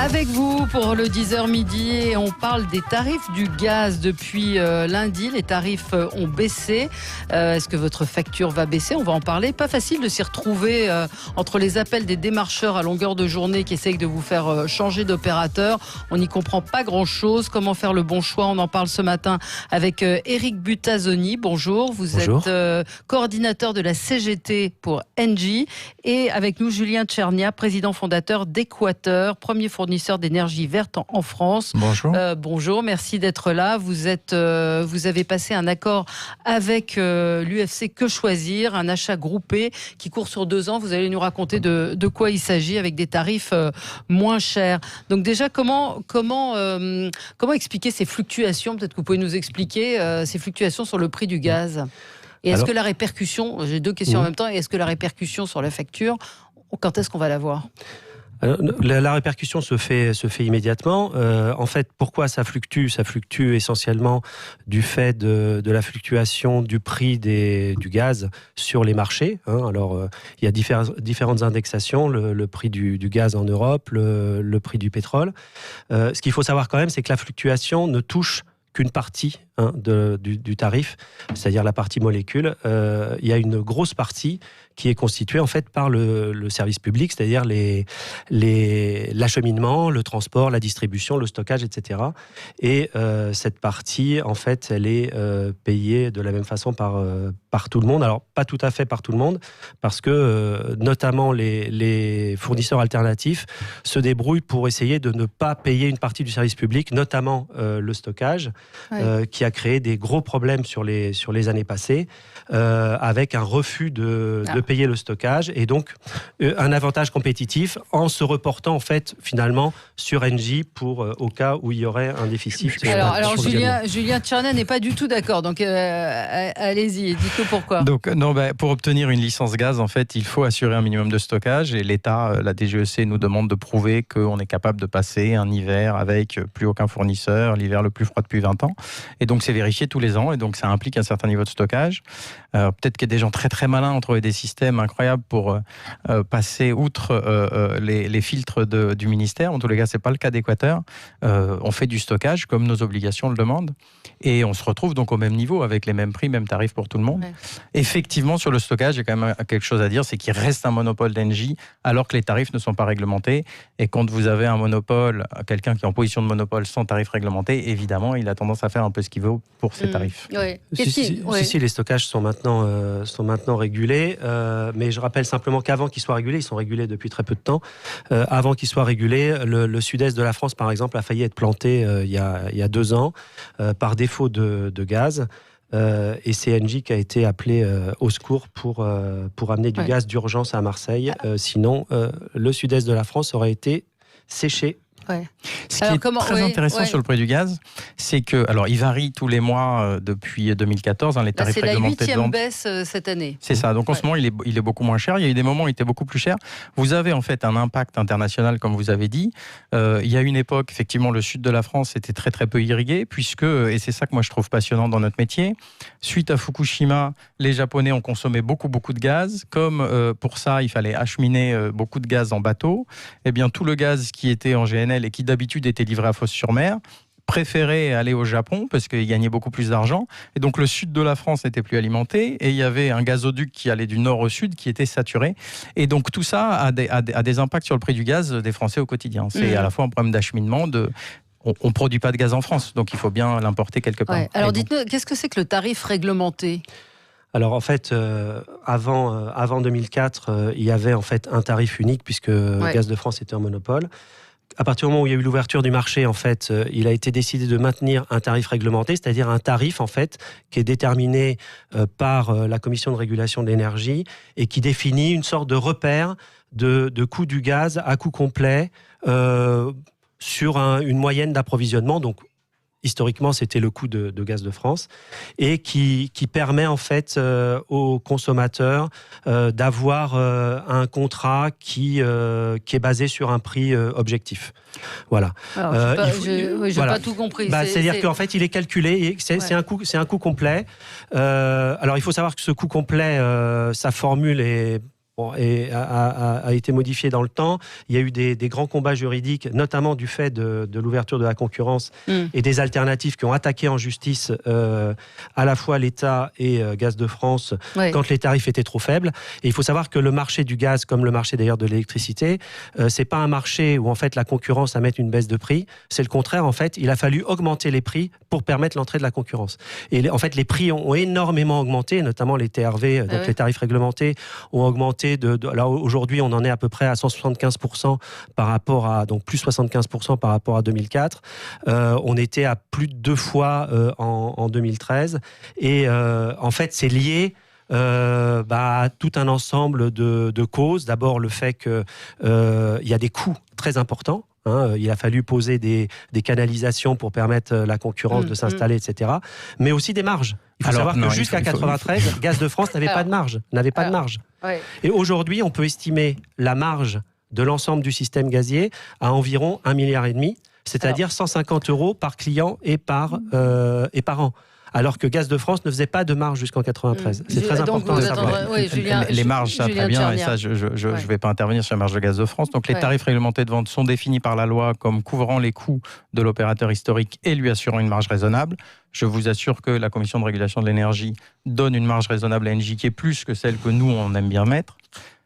Avec vous pour le 10h midi et on parle des tarifs du gaz depuis lundi. Les tarifs ont baissé. Est-ce que votre facture va baisser? On va en parler. Pas facile de s'y retrouver entre les appels des démarcheurs à longueur de journée qui essayent de vous faire changer d'opérateur. On n'y comprend pas grand-chose. Comment faire le bon choix? On en parle ce matin avec Éric Butazzoni. Bonjour. Bonjour. Êtes coordinateur de la CGT pour Engie. Et avec nous, Julien Tchernia, président fondateur d'Équateur, premier fournisseur d'énergie verte en France. Bonjour. Bonjour, merci d'être là. Vous avez passé un accord avec l'UFC Que Choisir, un achat groupé qui court sur 2 ans. Vous allez nous raconter de quoi il s'agit avec des tarifs moins chers. Donc déjà, comment expliquer ces fluctuations? Peut-être que vous pouvez nous expliquer ces fluctuations sur le prix du gaz. Et est-ce que la répercussion, j'ai 2 questions en même temps, et est-ce que la répercussion sur la facture, quand est-ce qu'on va la voir? Alors, la répercussion se fait immédiatement. En fait, pourquoi ça fluctue? Ça fluctue essentiellement du fait de la fluctuation du prix du gaz sur les marchés. Alors, il y a différentes indexations, le prix du gaz en Europe, le prix du pétrole. Ce qu'il faut savoir quand même, c'est que la fluctuation ne touche qu'une partie du tarif, c'est-à-dire la partie molécule. Il y a une grosse partie qui est constituée en fait par le service public, c'est-à-dire l'acheminement, le transport, la distribution, le stockage, etc. Et cette partie, en fait, elle est payée de la même façon par tout le monde. Alors, pas tout à fait par tout le monde, parce que notamment les fournisseurs alternatifs se débrouillent pour essayer de ne pas payer une partie du service public, notamment le stockage, qui a créé des gros problèmes sur les années passées, avec un refus de payer le stockage, et donc un avantage compétitif en se reportant en fait finalement sur Engie au cas où il y aurait un déficit. Alors Julien Tchernia n'est pas du tout d'accord, donc allez-y, dites-nous pourquoi. Donc pour obtenir une licence gaz, en fait, il faut assurer un minimum de stockage, et l'État, la DGEC nous demande de prouver qu'on est capable de passer un hiver avec plus aucun fournisseur, l'hiver le plus froid depuis 20 ans, et donc c'est vérifié tous les ans, et donc ça implique un certain niveau de stockage. Peut-être qu'il y a des gens très très malins ont trouvé des systèmes incroyables pour passer outre les filtres du ministère. En tous les cas, c'est pas le cas d'Équateur. On fait du stockage comme nos obligations le demandent, et on se retrouve donc au même niveau avec les mêmes prix, mêmes tarifs pour tout le monde. Ouais. Effectivement, sur le stockage, il y a quand même quelque chose à dire, c'est qu'il reste un monopole d'Engie alors que les tarifs ne sont pas réglementés. Et quand vous avez un monopole, quelqu'un qui est en position de monopole sans tarif réglementé, évidemment, il a tendance à faire un peu ce qu'il veut pour ses tarifs. Ouais. Si, les stockages sont maintenant régulés, mais je rappelle simplement qu'avant qu'ils soient régulés, ils sont régulés depuis très peu de temps. Avant qu'ils soient régulés, le sud-est de la France, par exemple, a failli être planté il y a 2 ans par défaut de gaz. Et c'est Engie qui a été appelé au secours pour amener du gaz d'urgence à Marseille. Sinon, le sud-est de la France aurait été séché. Ouais. Ce qui est très intéressant sur le prix du gaz, c'est que, alors, il varie tous les mois depuis 2014, les tarifs réglementés de vente. C'est la 8e baisse cette année. C'est ça. Donc en ce moment, il est beaucoup moins cher. Il y a eu des moments où il était beaucoup plus cher. Vous avez en fait un impact international, comme vous avez dit. Il y a une époque, effectivement, le sud de la France était très très peu irrigué, puisque, et c'est ça que moi je trouve passionnant dans notre métier, suite à Fukushima, les Japonais ont consommé beaucoup de gaz. Comme pour ça, il fallait acheminer beaucoup de gaz en bateau. Eh bien, tout le gaz qui était en GNL et qui d'habitude était livré à Fos-sur-Mer préférait aller au Japon parce qu'il gagnait beaucoup plus d'argent, et donc le sud de la France n'était plus alimenté, et il y avait un gazoduc qui allait du nord au sud qui était saturé, et donc tout ça a des impacts sur le prix du gaz des Français au quotidien. C'est à la fois un problème d'acheminement, on ne produit pas de gaz en France, donc il faut bien l'importer quelque part. Ouais. Alors dites-nous, qu'est-ce que c'est que le tarif réglementé ? Alors en fait, avant 2004, il y avait en fait un tarif unique puisque Gaz de France était en monopole. À partir du moment où il y a eu l'ouverture du marché, en fait, il a été décidé de maintenir un tarif réglementé, c'est-à-dire un tarif en fait qui est déterminé par la Commission de régulation de l'énergie et qui définit une sorte de repère de coût du gaz à coût complet sur une moyenne d'approvisionnement. Donc historiquement, c'était le coût de Gaz de France, et qui permet en fait aux consommateurs d'avoir un contrat qui est basé sur un prix objectif. Voilà. Je n'ai pas tout compris. C'est-à-dire qu'en fait, il est calculé, et c'est un coût complet. Alors, il faut savoir que ce coût complet, sa formule est a été modifié dans le temps. Il y a eu des grands combats juridiques, notamment du fait de l'ouverture de la concurrence et des alternatives qui ont attaqué en justice à la fois l'État et Gaz de France quand les tarifs étaient trop faibles. Et il faut savoir que le marché du gaz, comme le marché d'ailleurs de l'électricité, c'est pas un marché où en fait la concurrence amène une baisse de prix. C'est le contraire, en fait. Il a fallu augmenter les prix pour permettre l'entrée de la concurrence. Et en fait, les prix ont énormément augmenté, notamment les TRV, donc les tarifs réglementés, ont augmenté. Alors aujourd'hui, on en est à peu près à 175% par rapport à, donc plus 75% par rapport à 2004. On était à plus de 2 fois en 2013. Et en fait, c'est lié à tout un ensemble de causes. D'abord, le fait qu'il y a des coûts très importants. Il a fallu poser des canalisations pour permettre la concurrence de s'installer, etc. Mais aussi des marges. Il faut savoir que jusqu'à 93, Gaz de France n'avait pas de marge. Et aujourd'hui, on peut estimer la marge de l'ensemble du système gazier à environ 1,5 milliard, c'est-à-dire 150 € par client et par an. Alors que Gaz de France ne faisait pas de marge jusqu'en 93. C'est très important de savoir. Les marges, ça très bien, et ça, je ne vais pas intervenir sur la marge de Gaz de France. Donc, les tarifs réglementés de vente sont définis par la loi comme couvrant les coûts de l'opérateur historique et lui assurant une marge raisonnable. Je vous assure que la Commission de régulation de l'énergie donne une marge raisonnable à Engie qui est plus que celle que nous, on aime bien mettre.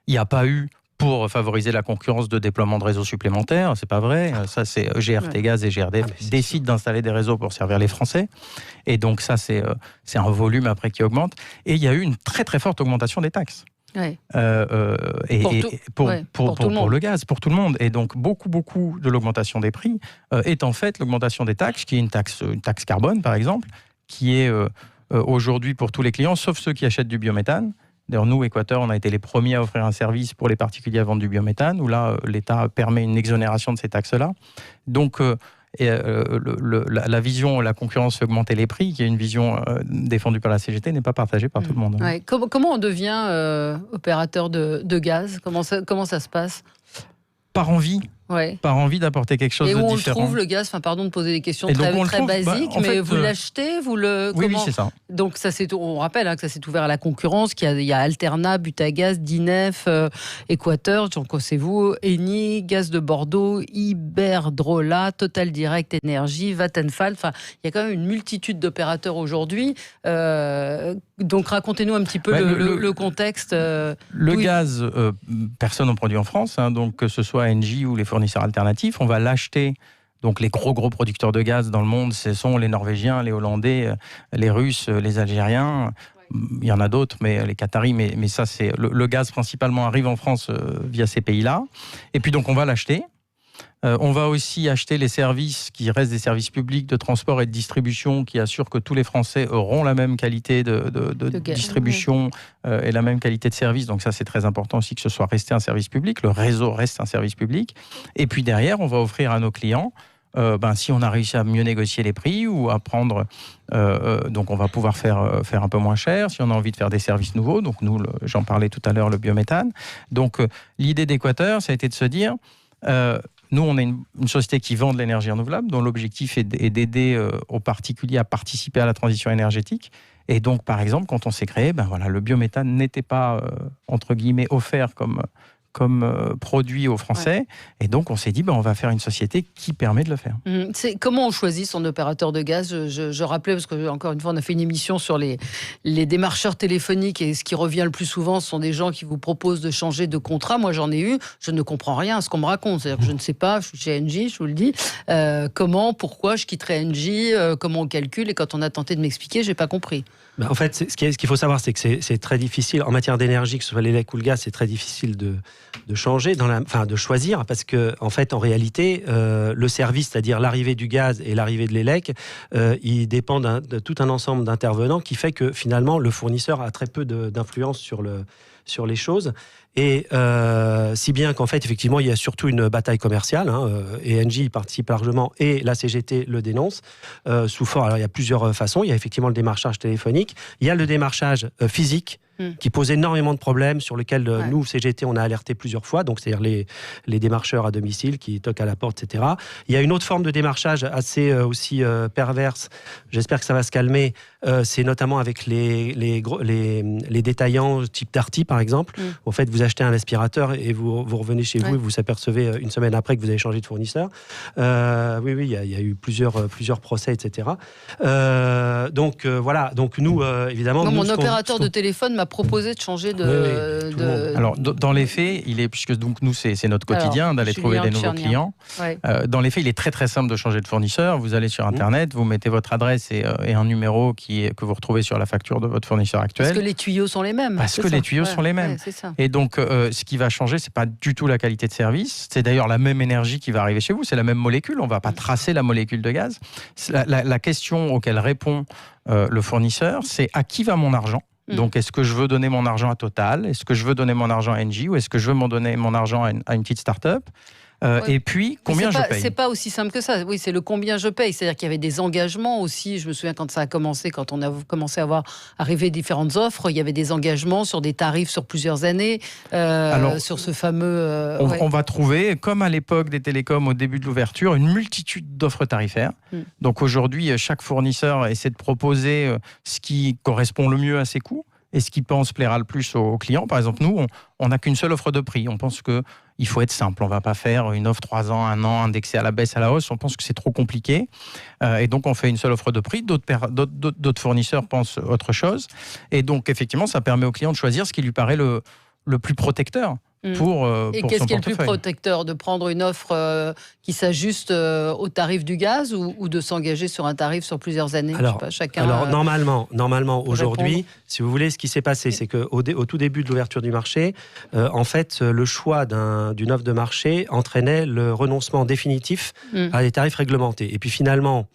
Il n'y a pas eu, pour favoriser la concurrence, de déploiement de réseaux supplémentaires, c'est pas vrai. Ça, c'est GRT Gaz et GRDF décident d'installer des réseaux pour servir les Français. Et donc ça, c'est un volume après qui augmente. Et il y a eu une très très forte augmentation des taxes. Pour le gaz, pour tout le monde. Et donc beaucoup de l'augmentation des prix est en fait l'augmentation des taxes, qui est une taxe carbone par exemple, qui est aujourd'hui pour tous les clients, sauf ceux qui achètent du biométhane. D'ailleurs, nous, Équateur, on a été les premiers à offrir un service pour les particuliers à vendre du biométhane, où là, l'État permet une exonération de ces taxes-là. Donc, la vision, la concurrence fait augmenter les prix, qui est une vision défendue par la CGT, n'est pas partagée par tout le monde. Comment on devient opérateur de gaz ? Comment ça se passe ? Par envie. Par envie d'apporter quelque chose de différent. Et où on le trouve, le gaz ? Pardon de poser des questions très basiques, mais vous l'achetez, Oui, c'est ça. Donc, on rappelle que ça s'est ouvert à la concurrence, qu'il y a Alterna, Butagaz, Dinef, Équateur, j'en connaissez-vous, Eni, Gaz de Bordeaux, Iberdrola, Total Direct Énergie, Vattenfall. Enfin, il y a quand même une multitude d'opérateurs aujourd'hui. Donc, racontez-nous un petit peu le contexte. Le gaz, personne n'en produit en France, donc que ce soit Engie ou les fournisseurs alternatifs, on va l'acheter. Donc les gros producteurs de gaz dans le monde, ce sont les Norvégiens, les Hollandais, les Russes, les Algériens. Il y en a d'autres, mais les Qataris. Mais ça, c'est le gaz principalement arrive en France via ces pays-là. Et puis donc on va l'acheter. On va aussi acheter les services qui restent des services publics de transport et de distribution qui assurent que tous les Français auront la même qualité de distribution et la même qualité de service. Donc ça, c'est très important aussi que ce soit resté un service public. Le réseau reste un service public. Et puis derrière, on va offrir à nos clients, si on a réussi à mieux négocier les prix ou à prendre... donc on va pouvoir faire un peu moins cher si on a envie de faire des services nouveaux. Donc nous, j'en parlais tout à l'heure, le biométhane. Donc l'idée d'Équateur, ça a été de se dire... Nous, on est une société qui vend de l'énergie renouvelable, dont l'objectif est d'aider aux particuliers à participer à la transition énergétique. Et donc, par exemple, quand on s'est créé, le biométhane n'était pas, entre guillemets, offert comme produit aux Français. Et donc, on s'est dit, on va faire une société qui permet de le faire. Comment on choisit son opérateur de gaz ? Je rappelais, parce que encore une fois, on a fait une émission sur les démarcheurs téléphoniques, et ce qui revient le plus souvent, ce sont des gens qui vous proposent de changer de contrat. Moi, j'en ai eu, je ne comprends rien à ce qu'on me raconte. C'est-à-dire que je ne sais pas, je suis chez Engie, je vous le dis, pourquoi je quitterais Engie, comment on calcule, et quand on a tenté de m'expliquer, je n'ai pas compris. En fait, ce qu'il faut savoir, c'est que c'est très difficile, en matière d'énergie, que ce soit l'élec ou le gaz, c'est très difficile de changer, de choisir, parce que en fait, en réalité, le service, c'est-à-dire l'arrivée du gaz et l'arrivée de l'élec, il dépend de tout un ensemble d'intervenants qui fait que finalement, le fournisseur a très peu d'influence sur les choses. Et si bien qu'en fait, effectivement, il y a surtout une bataille commerciale, et Engie y participe largement, et la CGT le dénonce sous forme. Alors, il y a plusieurs façons. Il y a effectivement le démarchage téléphonique, il y a le démarchage physique. qui pose énormément de problèmes, sur lesquels nous, CGT, on a alerté plusieurs fois, donc c'est-à-dire les démarcheurs à domicile qui toquent à la porte, etc. Il y a une autre forme de démarchage assez aussi perverse, j'espère que ça va se calmer, c'est notamment avec les détaillants type Darty, par exemple. En fait, vous achetez un aspirateur et vous revenez chez vous et vous vous apercevez une semaine après que vous avez changé de fournisseur. Oui, il y a eu plusieurs procès, etc. Donc voilà, donc nous, évidemment... mon opérateur de téléphone m'a proposé de changer de... Alors, dans les faits, puisque donc nous, c'est notre quotidien d'aller trouver des nouveaux clients. Dans les faits, il est très très simple de changer de fournisseur. Vous allez sur Internet, vous mettez votre adresse et un numéro que vous retrouvez sur la facture de votre fournisseur actuel. Parce que les tuyaux sont les mêmes. Les tuyaux sont les mêmes. Et donc, ce qui va changer, c'est pas du tout la qualité de service. C'est d'ailleurs la même énergie qui va arriver chez vous. C'est la même molécule. On va pas tracer la molécule de gaz. La question auquel répond le fournisseur, c'est à qui va mon argent ? Donc, est-ce que je veux donner mon argent à Total ? Est-ce que je veux donner mon argent à Engie ? Ou est-ce que je veux donner mon argent à une petite start-up ? Et puis, combien je paye ? C'est pas aussi simple que ça. Oui, c'est le combien je paye. C'est-à-dire qu'il y avait des engagements aussi. Je me souviens quand ça a commencé, quand on a commencé à voir arriver différentes offres, il y avait des engagements sur des tarifs sur plusieurs années, sur ce fameux... on va trouver, comme à l'époque des télécoms au début de l'ouverture, une multitude d'offres tarifaires. Donc aujourd'hui, chaque fournisseur essaie de proposer ce qui correspond le mieux à ses coûts et ce qui pense plaira le plus aux clients. Par exemple, nous, on n'a qu'une seule offre de prix. On pense qu'il faut être simple. On ne va pas faire une offre 3 ans, 1 an, indexée à la baisse, à la hausse. On pense que c'est trop compliqué. Et donc, on fait une seule offre de prix. D'autres fournisseurs pensent autre chose. Et donc, effectivement, ça permet au client de choisir ce qui lui paraît le plus protecteur. Et qu'est-ce qui est le plus protecteur ? De prendre une offre qui s'ajuste au tarif du gaz ou de s'engager sur un tarif sur plusieurs années ? Alors normalement aujourd'hui, si vous voulez, ce qui s'est passé, c'est qu'au tout début de l'ouverture du marché, en fait, le choix d'une offre de marché entraînait le renoncement définitif à des tarifs réglementés. Et puis finalement,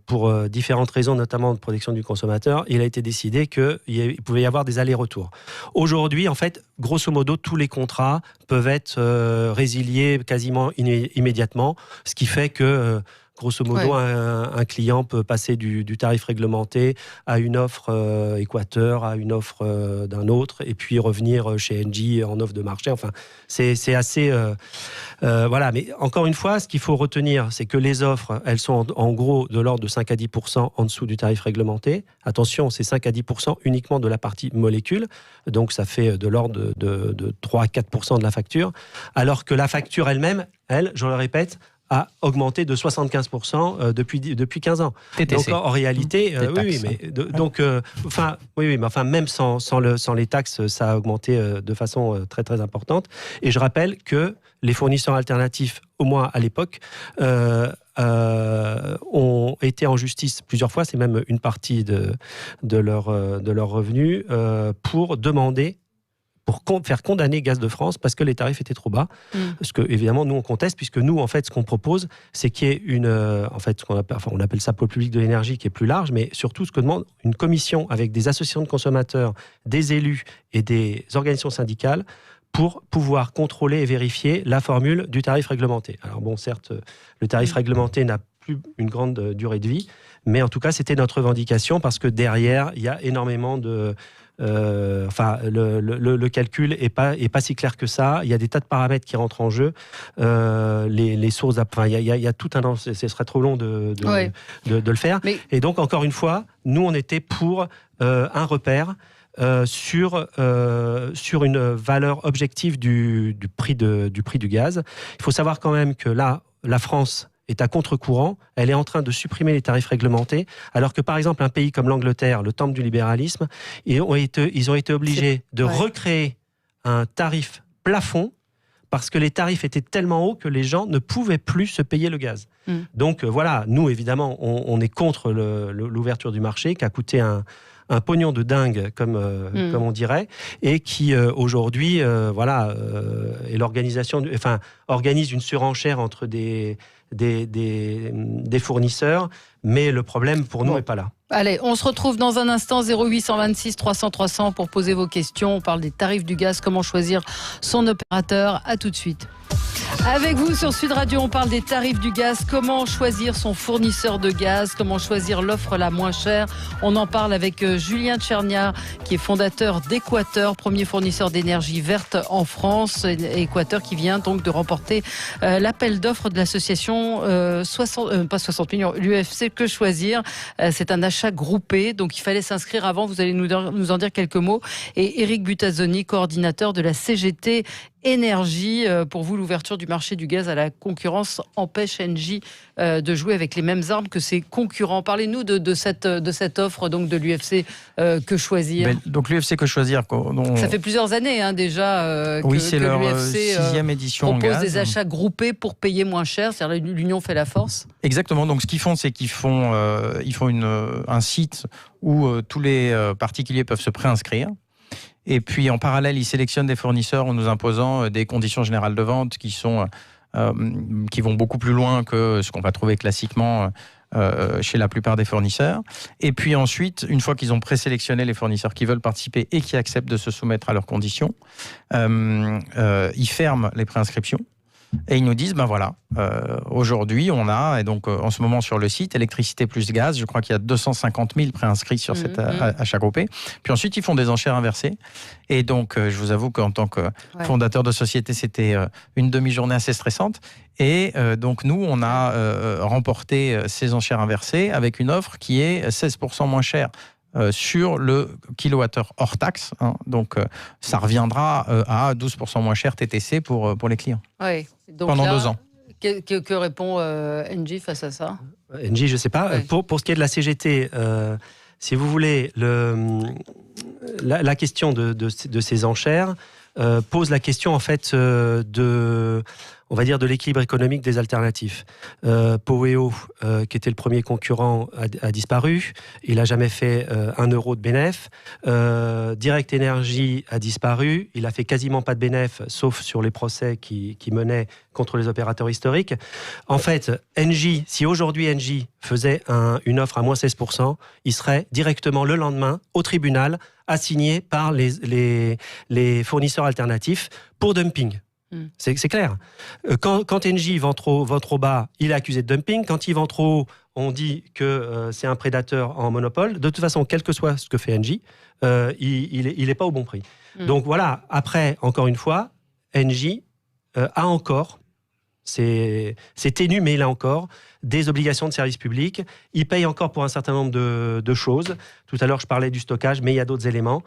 pour différentes raisons, notamment de protection du consommateur, il a été décidé qu'il pouvait y avoir des allers-retours. Aujourd'hui, en fait, grosso modo, tous les contrats peuvent être résiliés quasiment immédiatement, ce qui fait que, grosso modo, un client peut passer du tarif réglementé à une offre Équateur, à une offre d'un autre, et puis revenir chez Engie en offre de marché. Enfin, c'est assez... voilà, mais encore une fois, ce qu'il faut retenir, c'est que les offres, elles sont en gros de l'ordre de 5 à 10% en dessous du tarif réglementé. Attention, c'est 5 à 10% uniquement de la partie molécule, donc ça fait de l'ordre de 3 à 4% de la facture, alors que la facture elle-même, je le répète, a augmenté de 75% depuis 15 ans. TTC. Donc en réalité, même sans les taxes, ça a augmenté de façon très très importante. Et je rappelle que les fournisseurs alternatifs, au moins à l'époque, ont été en justice plusieurs fois, c'est même une partie de leur revenus, pour demander, pour faire condamner Gaz de France parce que les tarifs étaient trop bas. Parce que, évidemment, nous, on conteste, puisque nous, en fait, ce qu'on propose, c'est qu'il y ait on appelle ça pôle public de l'énergie, qui est plus large, mais surtout, ce que demande une commission avec des associations de consommateurs, des élus et des organisations syndicales pour pouvoir contrôler et vérifier la formule du tarif réglementé. Alors bon, certes, le tarif réglementé n'a plus une grande durée de vie, mais en tout cas, c'était notre revendication parce que derrière, il y a énormément de... le calcul est pas si clair que ça. Il y a des tas de paramètres qui rentrent en jeu. Les sources, il y a tout un... Ce serait trop long de le faire. Mais... Et donc, encore une fois, nous, on était pour un repère sur une valeur objective du prix du gaz. Il faut savoir quand même que là, la France est à contre-courant, elle est en train de supprimer les tarifs réglementés, alors que par exemple un pays comme l'Angleterre, le temple du libéralisme, ils ont été obligés de recréer un tarif plafond parce que les tarifs étaient tellement hauts que les gens ne pouvaient plus se payer le gaz. Donc voilà, nous évidemment, on est contre l'ouverture du marché qui a coûté un pognon de dingue, comme on dirait, et qui aujourd'hui, est l'organisation, organise une surenchère entre des fournisseurs, mais le problème pour nous n'est pas là. Allez, on se retrouve dans un instant, 0826 300 300 pour poser vos questions. On parle des tarifs du gaz, comment choisir son opérateur. À tout de suite. Avec vous sur Sud Radio, on parle des tarifs du gaz. Comment choisir son fournisseur de gaz? Comment choisir l'offre la moins chère? On en parle avec Julien Tchernia, qui est fondateur d'Équateur, premier fournisseur d'énergie verte en France. Équateur qui vient donc de remporter l'appel d'offres de l'association pas 60 millions, l'UFC Que Choisir. C'est un achat groupé, donc il fallait s'inscrire avant. Vous allez nous en dire quelques mots. Et Éric Butazzoni, coordinateur de la CGT Énergie. Pour vous, l'ouverture du marché du gaz à la concurrence empêche Engie de jouer avec les mêmes armes que ses concurrents. Parlez-nous de cette offre donc de l'UFC Que Choisir. Donc l'UFC Que Choisir, ça fait plusieurs années déjà oui, c'est que leur l'UFC 6e édition propose en gaz. Des achats groupés pour payer moins cher. C'est-à-dire l'union fait la force. Exactement. Donc ce qu'ils font, c'est qu'ils font un site où tous les particuliers peuvent se préinscrire. Et puis en parallèle, ils sélectionnent des fournisseurs en nous imposant des conditions générales de vente qui vont beaucoup plus loin que ce qu'on va trouver classiquement chez la plupart des fournisseurs. Et puis ensuite, une fois qu'ils ont présélectionné les fournisseurs qui veulent participer et qui acceptent de se soumettre à leurs conditions, ils ferment les préinscriptions. Et ils nous disent, aujourd'hui, on a, et donc en ce moment sur le site, électricité plus gaz, je crois qu'il y a 250 000 préinscrits sur cet achat groupé. Puis ensuite, ils font des enchères inversées. Et donc, je vous avoue qu'en tant que fondateur de société, c'était une demi-journée assez stressante. Et donc, nous, on a remporté ces enchères inversées avec une offre qui est 16% moins chère sur le kilowattheure hors taxe. Donc, ça reviendra à 12% moins cher TTC pour les clients. Oui. Donc pendant 2 ans. Que répond Engie face à ça? Engie, je ne sais pas. Ouais. Pour ce qui est de la CGT, si vous voulez, la question de ces enchères pose la question en fait on va dire de l'équilibre économique des alternatifs. Poweo, qui était le premier concurrent, a disparu. Il n'a jamais fait 1 euro de bénéf. Direct Energy a disparu. Il a fait quasiment pas de bénéf, sauf sur les procès qui menaient contre les opérateurs historiques. En fait, Engie, si aujourd'hui Engie faisait une offre à moins 16%, il serait directement le lendemain au tribunal assigné par les fournisseurs alternatifs pour dumping. C'est clair. Quand Engie vend trop bas, il est accusé de dumping. Quand il vend trop haut, on dit que c'est un prédateur en monopole. De toute façon, quel que soit ce que fait Engie, il n'est pas au bon prix. Donc voilà, après, encore une fois, Engie a encore, c'est ténu, mais il a encore des obligations de service public. Il paye encore pour un certain nombre de choses. Tout à l'heure, je parlais du stockage, mais il y a d'autres éléments.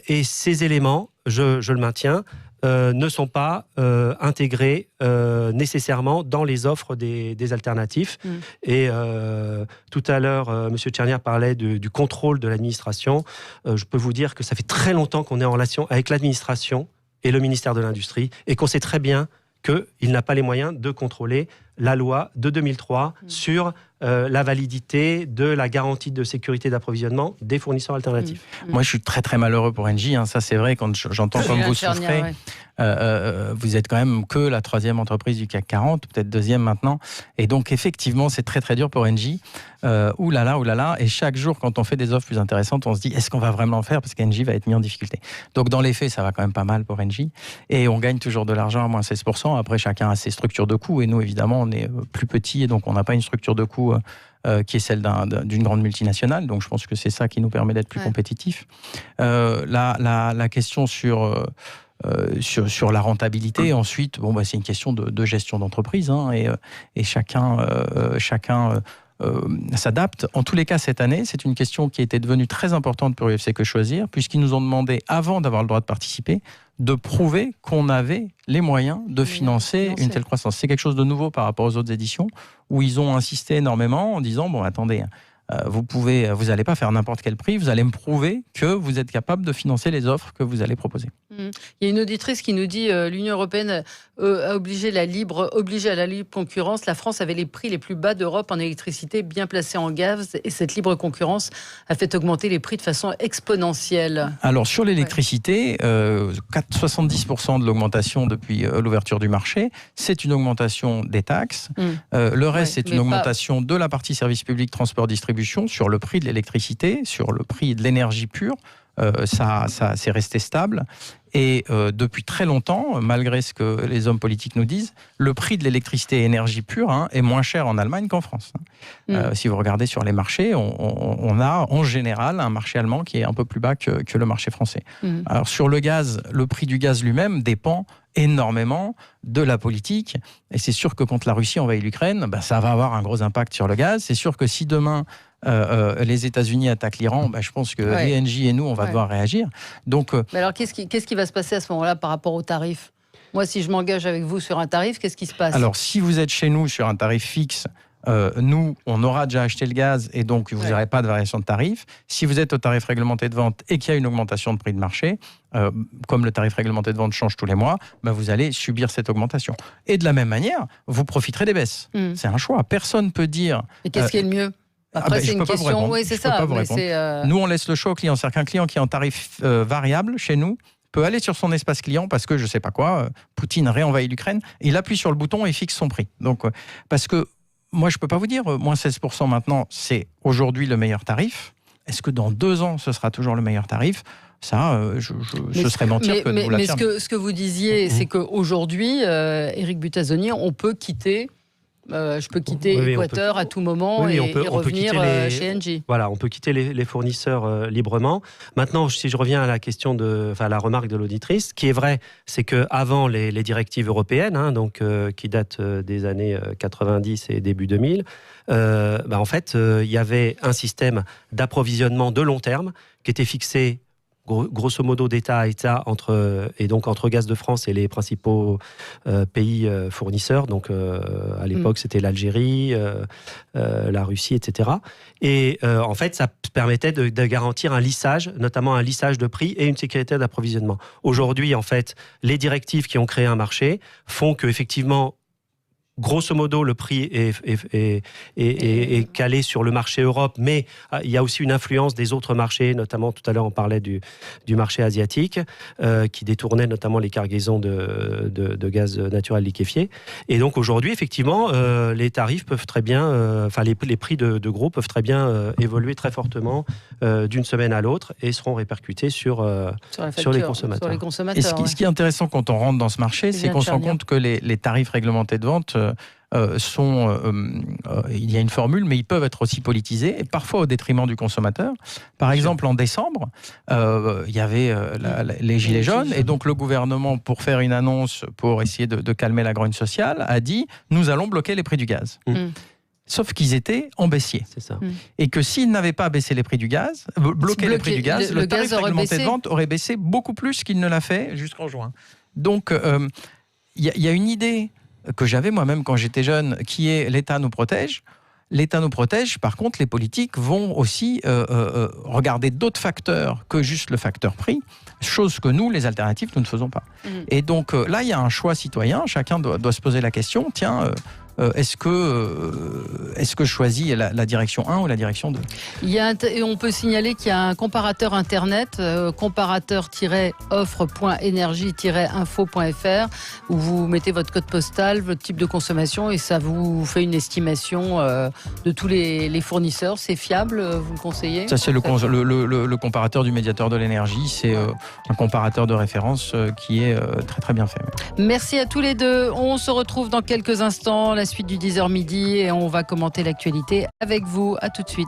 Et ces éléments, je le maintiens, ne sont pas intégrés nécessairement dans les offres des alternatifs. Et tout à l'heure, M. Tchernia parlait du contrôle de l'administration. Je peux vous dire que ça fait très longtemps qu'on est en relation avec l'administration et le ministère de l'Industrie et qu'on sait très bien qu'il n'a pas les moyens de contrôler la loi de 2003 sur la validité de la garantie de sécurité d'approvisionnement des fournisseurs alternatifs. Moi, je suis très très malheureux pour Engie. Ça, c'est vrai, quand j'entends comme vous souffrez. Vous êtes quand même que la 3e entreprise du CAC 40, peut-être 2e maintenant. Et donc, effectivement, c'est très très dur pour Engie. Oulala. Et chaque jour, quand on fait des offres plus intéressantes, on se dit, est-ce qu'on va vraiment le faire? Parce qu'Engie va être mis en difficulté. Donc, dans les faits, ça va quand même pas mal pour Engie. Et on gagne toujours de l'argent à moins 16%. Après, chacun a ses structures de coûts. Et nous, évidemment, on est plus petits. Et donc, on n'a pas une structure de coûts qui est celle d'une grande multinationale. Donc, je pense que c'est ça qui nous permet d'être plus compétitifs. La question sur la rentabilité. Ensuite, c'est une question de gestion d'entreprise, et chacun s'adapte. En tous les cas, cette année, c'est une question qui était devenue très importante pour l'UFC Que Choisir, puisqu'ils nous ont demandé, avant d'avoir le droit de participer, de prouver qu'on avait les moyens de financer une telle croissance. C'est quelque chose de nouveau par rapport aux autres éditions, où ils ont insisté énormément en disant, attendez, vous n'allez pas faire n'importe quel prix, vous allez me prouver que vous êtes capable de financer les offres que vous allez proposer. Il y a une auditrice qui nous dit l'Union européenne a obligé à la libre concurrence. La France avait les prix les plus bas d'Europe en électricité, bien placés en gaz, et cette libre concurrence a fait augmenter les prix de façon exponentielle. Alors sur l'électricité, 70% de l'augmentation depuis l'ouverture du marché, c'est une augmentation des taxes. Le reste, c'est une augmentation de la partie service public, transport, distribution, sur le prix de l'électricité, sur le prix de l'énergie pure. ça c'est resté stable. Et depuis très longtemps, malgré ce que les hommes politiques nous disent, le prix de l'électricité et énergie pure est moins cher en Allemagne qu'en France. Si vous regardez sur les marchés, on a en général un marché allemand qui est un peu plus bas que le marché français. Alors sur le gaz, le prix du gaz lui-même dépend énormément de la politique. Et c'est sûr que quand la Russie envahit l'Ukraine, ça va avoir un gros impact sur le gaz. C'est sûr que si demain les États-Unis attaquent l'Iran, je pense que l'ENJ et nous, on va devoir réagir. Donc, mais alors, qu'est-ce qui va se passer à ce moment-là par rapport au tarif ? Moi, si je m'engage avec vous sur un tarif, qu'est-ce qui se passe ? Alors, si vous êtes chez nous sur un tarif fixe, nous, on aura déjà acheté le gaz et donc vous n'aurez pas de variation de tarif. Si vous êtes au tarif réglementé de vente et qu'il y a une augmentation de prix de marché, comme le tarif réglementé de vente change tous les mois, vous allez subir cette augmentation. Et de la même manière, vous profiterez des baisses. C'est un choix. Personne ne peut dire... Mais qu'est-ce qui est le mieux ? Après, c'est une question... Oui, c'est ça. Nous, on laisse le choix au client. C'est-à-dire qu'un client qui est en tarif variable chez nous peut aller sur son espace client parce que, je ne sais pas quoi, Poutine réenvahit l'Ukraine, il appuie sur le bouton et fixe son prix. Donc, parce que moi, je ne peux pas vous dire, moins 16% maintenant, c'est aujourd'hui le meilleur tarif. Est-ce que dans 2 ans, ce sera toujours le meilleur tarif ? Ça, ce serait mentir que de vous l'affirmer. Mais ce que vous disiez, c'est qu'aujourd'hui, Éric Butazzoni, on peut quitter... je peux quitter Équateur à tout moment et revenir chez Engie. Voilà, on peut quitter les fournisseurs librement. Maintenant, si je reviens à la question la remarque de l'auditrice, ce qui est vrai, c'est qu'avant les directives européennes, qui datent des années 90 et début 2000, en fait, il y avait un système d'approvisionnement de long terme qui était fixé grosso modo d'État à État entre Gaz de France et les principaux pays fournisseurs. Donc à l'époque c'était l'Algérie, la Russie, etc. Et en fait ça permettait de garantir un lissage, notamment un lissage de prix et une sécurité d'approvisionnement. Aujourd'hui en fait les directives qui ont créé un marché font que effectivement grosso modo, le prix est calé sur le marché Europe, mais il y a aussi une influence des autres marchés, notamment tout à l'heure on parlait du marché asiatique, qui détournait notamment les cargaisons de gaz naturel liquéfié. Et donc aujourd'hui, effectivement, les tarifs peuvent très bien, les prix de gros peuvent très bien évoluer très fortement d'une semaine à l'autre et seront répercutés sur les consommateurs. Et ce qui est intéressant quand on rentre dans ce marché, c'est qu'on se rend compte que les tarifs réglementés de vente il y a une formule, mais ils peuvent être aussi politisés, et parfois au détriment du consommateur. Par exemple, en décembre, il y avait les Gilets jaunes, et donc le gouvernement, pour faire une annonce, pour essayer de calmer la grogne sociale, a dit « nous allons bloquer les prix du gaz ». Sauf qu'ils étaient en baissier. C'est ça. Et que s'ils n'avaient pas baissé les prix du gaz, bloqué les prix du gaz, le tarif réglementé de vente aurait baissé beaucoup plus qu'il ne l'a fait jusqu'en juin. Donc, il y a une idée que j'avais moi-même quand j'étais jeune, qui est l'État nous protège. L'État nous protège, par contre, les politiques vont aussi regarder d'autres facteurs que juste le facteur prix, chose que nous, les alternatives, nous ne faisons pas. Et donc là, il y a un choix citoyen, chacun doit se poser la question, tiens, est-ce que je choisis la direction 1 ou la direction 2 ? Et on peut signaler qu'il y a un comparateur internet, comparateur-offre.energie-info.fr, où vous mettez votre code postal, votre type de consommation, et ça vous fait une estimation de tous les fournisseurs. C'est fiable, vous le conseillez ? Ça, c'est le comparateur du médiateur de l'énergie. C'est un comparateur de référence qui est très très bien fait. Merci à tous les deux. On se retrouve dans quelques instants, la suite du 10h midi, et on va commenter l'actualité avec vous. À tout de suite.